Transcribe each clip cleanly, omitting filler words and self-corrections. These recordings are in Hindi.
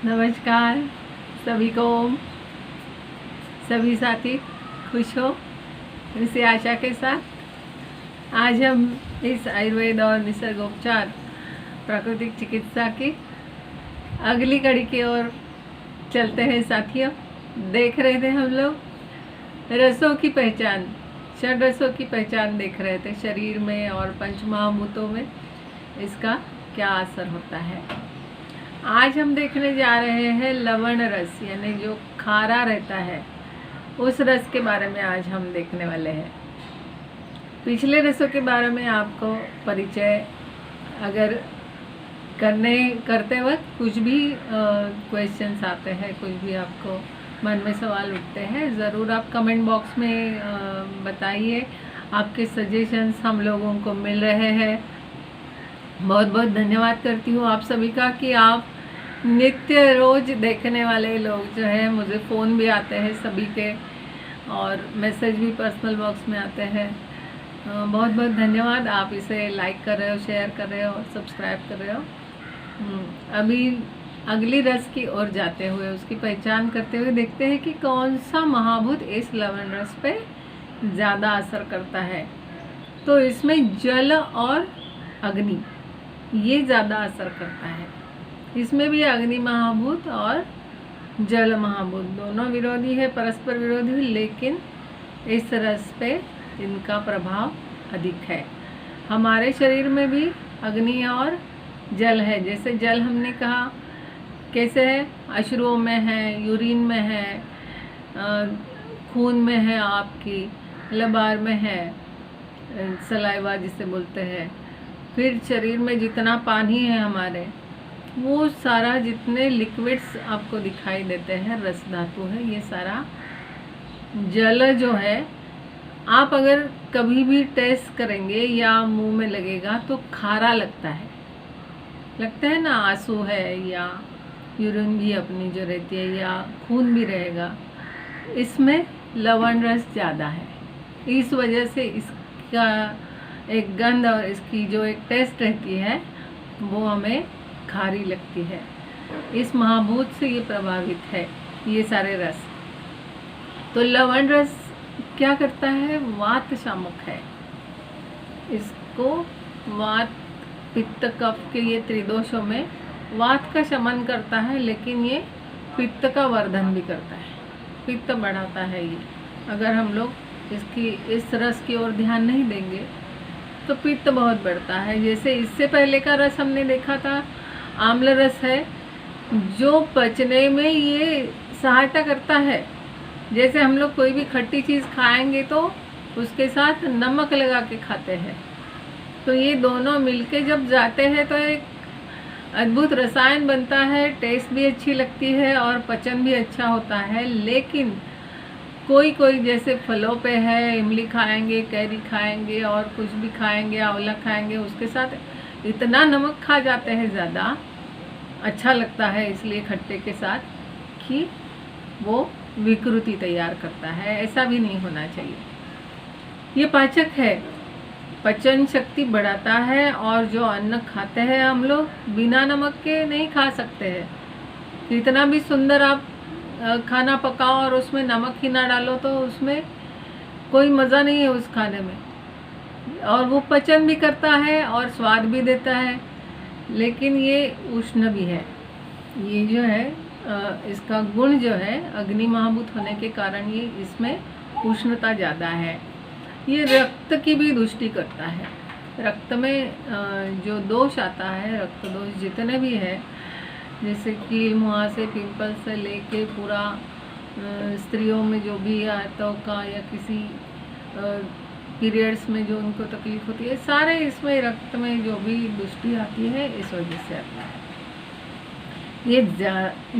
नमस्कार सभी को। सभी साथी खुश हो, इसी आशा के साथ आज हम इस आयुर्वेद और निसर्गोपचार प्राकृतिक चिकित्सा की अगली कड़ी की ओर चलते हैं साथियों। देख रहे थे हम लोग रसों की पहचान, षड रसों की पहचान देख रहे थे शरीर में और पंचमहाभूतों में इसका क्या असर होता है। आज हम देखने जा रहे हैं लवण रस, यानी जो खारा रहता है उस रस के बारे में आज हम देखने वाले हैं। पिछले रसों के बारे में आपको परिचय अगर करते वक्त कुछ भी क्वेश्चंस आते हैं, कुछ भी आपको मन में सवाल उठते हैं, ज़रूर आप कमेंट बॉक्स में बताइए। आपके सजेशंस हम लोगों को मिल रहे हैं। बहुत बहुत धन्यवाद करती हूँ आप सभी का कि आप नित्य रोज देखने वाले लोग जो है, मुझे फ़ोन भी आते हैं सभी के और मैसेज भी पर्सनल बॉक्स में आते हैं। बहुत बहुत धन्यवाद। आप इसे लाइक कर रहे हो, शेयर कर रहे हो और सब्सक्राइब कर रहे हो। अभी अगली रस की ओर जाते हुए, उसकी पहचान करते हुए देखते हैं कि कौन सा महाभूत इस लवण रस पे ज़्यादा असर करता है। तो इसमें जल और अग्नि ये ज़्यादा असर करता है। इसमें भी अग्नि महाभूत और जल महाभूत दोनों विरोधी है, परस्पर विरोधी, लेकिन इस रस पे इनका प्रभाव अधिक है। हमारे शरीर में भी अग्नि और जल है। जैसे जल हमने कहा कैसे है, अश्रुओं में है, यूरिन में है, खून में है, आपकी लबार में है, सलाइवा जिसे बोलते हैं। फिर शरीर में जितना पानी है हमारे, वो सारा जितने लिक्विड्स आपको दिखाई देते हैं, रस धातु है, ये सारा जल जो है। आप अगर कभी भी टेस्ट करेंगे या मुंह में लगेगा तो खारा लगता है ना, आंसू है या यूरिन भी अपनी जो रहती है या खून भी रहेगा, इसमें लवण रस ज़्यादा है। इस वजह से इसका एक गंध और इसकी जो एक टेस्ट रहती है वो हमें खारी लगती है। इस महाभूत से ये प्रभावित है ये सारे रस। तो लवण रस क्या करता है, वात शामक है। इसको वात पित्त कफ के ये त्रिदोषों में वात का शमन करता है, लेकिन ये पित्त का वर्धन भी करता है, पित्त बढ़ाता है ये। अगर हम लोग इस रस की ओर ध्यान नहीं देंगे तो पित्त बहुत बढ़ता है। जैसे इससे पहले का रस हमने देखा था आम्ल रस है, जो पचने में ये सहायता करता है। जैसे हम लोग कोई भी खट्टी चीज़ खाएंगे तो उसके साथ नमक लगा के खाते हैं, तो ये दोनों मिलके जब जाते हैं तो एक अद्भुत रसायन बनता है। टेस्ट भी अच्छी लगती है और पचन भी अच्छा होता है। लेकिन कोई कोई जैसे फलों पे है, इमली खाएंगे, कैरी खाएंगे और कुछ भी खाएंगे, आंवला खाएंगे, उसके साथ इतना नमक खा जाते हैं, ज़्यादा अच्छा लगता है इसलिए खट्टे के साथ, कि वो विकृति तैयार करता है। ऐसा भी नहीं होना चाहिए। ये पाचक है, पचन शक्ति बढ़ाता है, और जो अन्न खाते हैं हम लोग बिना नमक के नहीं खा सकते हैं। कितना भी सुंदर आप खाना पकाओ और उसमें नमक ही ना डालो तो उसमें कोई मज़ा नहीं है उस खाने में। और वो पचन भी करता है और स्वाद भी देता है, लेकिन ये उष्ण भी है। ये जो है इसका गुण जो है अग्नि महाभूत होने के कारण ये इसमें उष्णता ज़्यादा है। ये रक्त की भी दुष्टि करता है। रक्त में जो दोष आता है, रक्त दोष जितने भी है, जैसे कील मुहासे, पिंपल से लेके पूरा स्त्रियों में जो भी आंतों का या किसी पीरियड्स में जो उनको तकलीफ होती है, सारे इसमें रक्त में जो भी दुष्टि आती है इस वजह से आता है।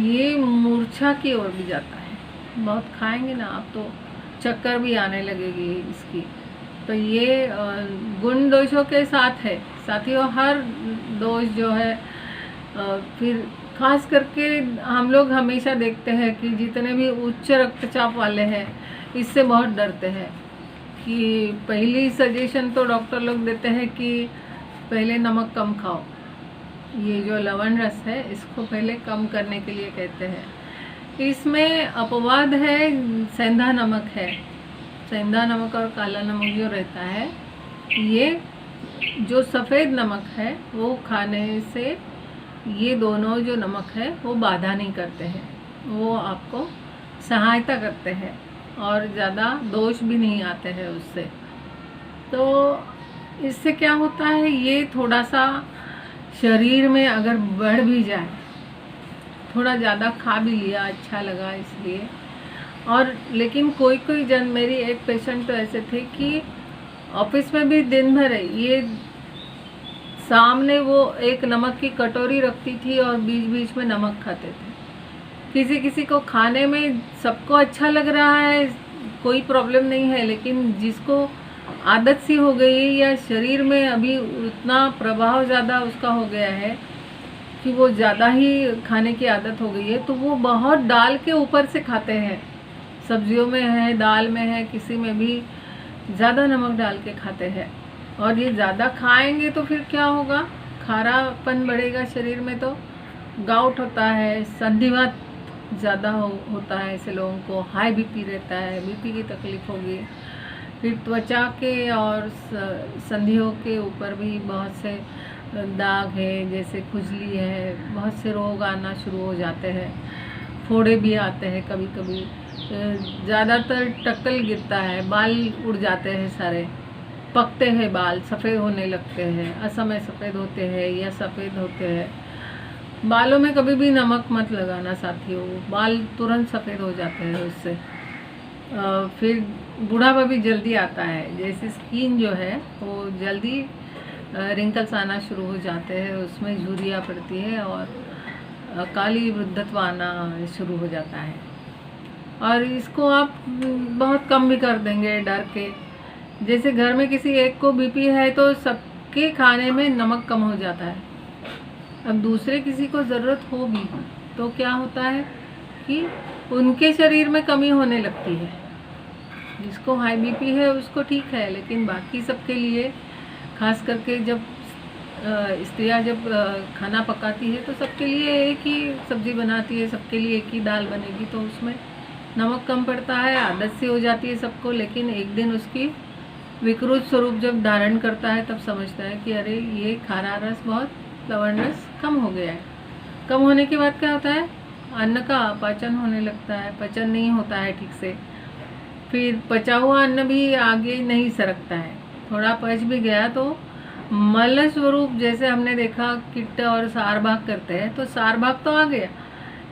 ये मूर्छा की ओर भी जाता है। बहुत खाएंगे ना आप तो चक्कर भी आने लगेगी इसकी। तो ये गुण दोषों के साथ है साथियों। हर दोष जो है फिर खास करके हम लोग हमेशा देखते हैं कि जितने भी उच्च रक्तचाप वाले हैं इससे बहुत डरते हैं। कि पहली सजेशन तो डॉक्टर लोग देते हैं कि पहले नमक कम खाओ, ये जो लवण रस है इसको पहले कम करने के लिए कहते हैं। इसमें अपवाद है, सेंधा नमक है। सेंधा नमक और काला नमक जो रहता है, ये जो सफ़ेद नमक है वो खाने से ये दोनों जो नमक है वो बाधा नहीं करते हैं, वो आपको सहायता करते हैं और ज़्यादा दोष भी नहीं आते हैं उससे। तो इससे क्या होता है, ये थोड़ा सा शरीर में अगर बढ़ भी जाए, थोड़ा ज़्यादा खा भी लिया, अच्छा लगा इसलिए। और लेकिन कोई कोई जन, मेरी एक पेशेंट तो ऐसे थे कि ऑफिस में भी दिन भर ये सामने वो एक नमक की कटोरी रखती थी और बीच बीच में नमक खाते थे। किसी किसी को खाने में सबको अच्छा लग रहा है, कोई प्रॉब्लम नहीं है, लेकिन जिसको आदत सी हो गई है या शरीर में अभी उतना प्रभाव ज़्यादा उसका हो गया है कि वो ज़्यादा ही खाने की आदत हो गई है, तो वो बहुत डाल के ऊपर से खाते हैं। सब्जियों में है, दाल में है, किसी में भी ज़्यादा नमक डाल के खाते हैं। और ये ज़्यादा खाएंगे तो फिर क्या होगा, खारापन बढ़ेगा शरीर में, तो गाउट होता है, संधिवात ज़्यादा होता है। ऐसे लोगों को हाई बीपी रहता है, बीपी की तकलीफ़ होगी। फिर त्वचा के और संधियों के ऊपर भी बहुत से दाग है, जैसे खुजली है, बहुत से रोग आना शुरू हो जाते हैं। फोड़े भी आते हैं कभी कभी, ज़्यादातर टक्कल गिरता है, बाल उड़ जाते हैं सारे, पकते हैं बाल, सफ़ेद होने लगते हैं, असमय सफ़ेद होते हैं या सफ़ेद होते हैं। बालों में कभी भी नमक मत लगाना साथियों, बाल तुरंत सफ़ेद हो जाते हैं उससे। फिर बुढ़ापा भी जल्दी आता है, जैसे स्किन जो है वो जल्दी रिंकल्स आना शुरू हो जाते हैं, उसमें झुर्रियाँ पड़ती है और काली वृद्धत्व आना शुरू हो जाता है। और इसको आप बहुत कम भी कर देंगे डर के। जैसे घर में किसी एक को बीपी है तो सबके खाने में नमक कम हो जाता है। अब दूसरे किसी को ज़रूरत होगी तो क्या होता है कि उनके शरीर में कमी होने लगती है। जिसको हाई बीपी है उसको ठीक है, लेकिन बाकी सबके लिए, खास करके जब स्त्रियाँ जब खाना पकाती है तो सबके लिए एक ही सब्ज़ी बनाती है, सबके लिए एक ही दाल बनेगी, तो उसमें नमक कम पड़ता है, आदत सी हो जाती है सबको। लेकिन एक दिन उसकी विकृत स्वरूप जब धारण करता है तब समझता है कि अरे ये खारा रस बहुत, लवण रस कम हो गया है। कम होने के बाद क्या होता है, अन्न का अपाचन होने लगता है, पचन नहीं होता है ठीक से। फिर पचा हुआ अन्न भी आगे नहीं सरकता है, थोड़ा पच भी गया तो मल स्वरूप, जैसे हमने देखा किट्ट और सार भाग करते हैं, तो सार भाग तो आ गया,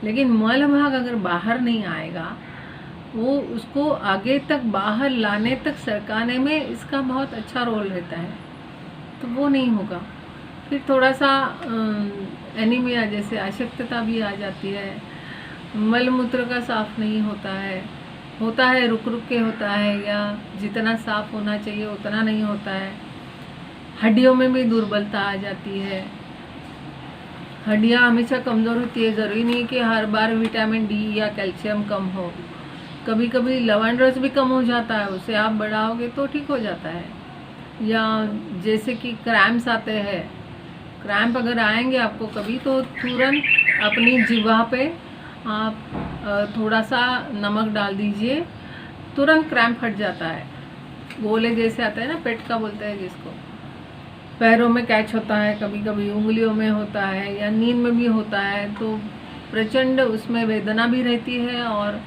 लेकिन मल भाग अगर बाहर नहीं आएगा, वो उसको आगे तक बाहर लाने तक सरकाने में इसका बहुत अच्छा रोल रहता है, तो वो नहीं होगा। फिर थोड़ा सा एनीमिया जैसे अशक्तता भी आ जाती है, मल मूत्र का साफ नहीं होता है, रुक रुक के होता है, या जितना साफ होना चाहिए उतना नहीं होता है। हड्डियों में भी दुर्बलता आ जाती है, हड्डियां हमेशा कमज़ोर होती है। ज़रूरी नहीं कि हर बार विटामिन डी या कैल्शियम कम हो, कभी कभी लवण रस भी कम हो जाता है, उसे आप बढ़ाओगे तो ठीक हो जाता है। या जैसे कि क्रैम्प्स आते हैं, क्रैम्प अगर आएंगे आपको कभी, तो तुरंत अपनी जिह्वा पे आप थोड़ा सा नमक डाल दीजिए, तुरंत क्रैम्प हट जाता है। गोले जैसे आता है ना, पेट का बोलते हैं जिसको, पैरों में कैच होता है, कभी कभी उंगलियों में होता है या नींद में भी होता है, तो प्रचंड उसमें वेदना भी रहती है और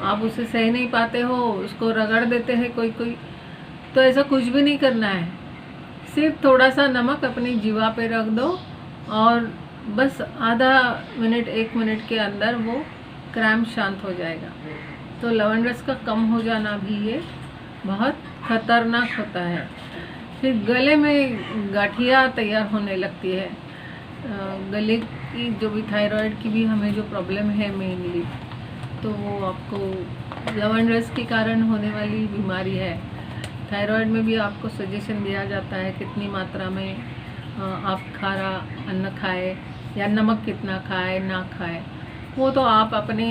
आप उसे सह नहीं पाते हो, उसको रगड़ देते हैं कोई कोई। तो ऐसा कुछ भी नहीं करना है, सिर्फ थोड़ा सा नमक अपनी जीवा पे रख दो और बस आधा मिनट 1 मिनट के अंदर वो क्रैम्प शांत हो जाएगा। तो लवण रस का कम हो जाना भी ये बहुत खतरनाक होता है। फिर गले में गाठियाँ तैयार होने लगती है, गले की जो भी थायराइड की भी हमें जो प्रॉब्लम है मेनली, तो वो आपको लवण रस के कारण होने वाली बीमारी है। थायराइड में भी आपको सजेशन दिया जाता है कितनी मात्रा में आप खारा अन्न खाए या नमक कितना खाए ना खाए, वो तो आप अपने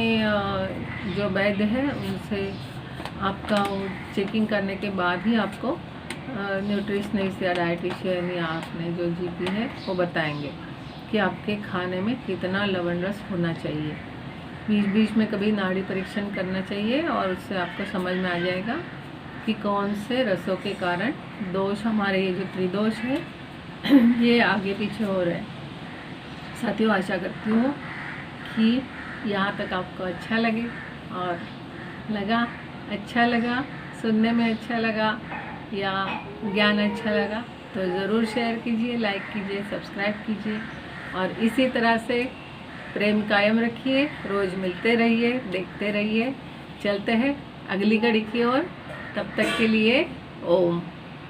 जो वैद्य है उनसे आपका चेकिंग करने के बाद ही आपको न्यूट्रिशनिस्ट या डाइटिशियन या आपने जो जीपी है वो बताएंगे कि आपके खाने में कितना लवण रस होना चाहिए। बीच बीच में कभी नाड़ी परीक्षण करना चाहिए और उससे आपको समझ में आ जाएगा कि कौन से रसों के कारण दोष, हमारे ये जो त्रिदोष है ये आगे पीछे हो रहे हैं। साथियों, आशा करती हूँ कि यहाँ तक आपको अच्छा लगे, और अच्छा लगा, सुनने में अच्छा लगा या ज्ञान अच्छा लगा तो ज़रूर शेयर कीजिए, लाइक कीजिए, सब्सक्राइब कीजिए और इसी तरह से प्रेम कायम रखिए। रोज़ मिलते रहिए, देखते रहिए। चलते हैं अगली कड़ी की ओर। तब तक के लिए ओम।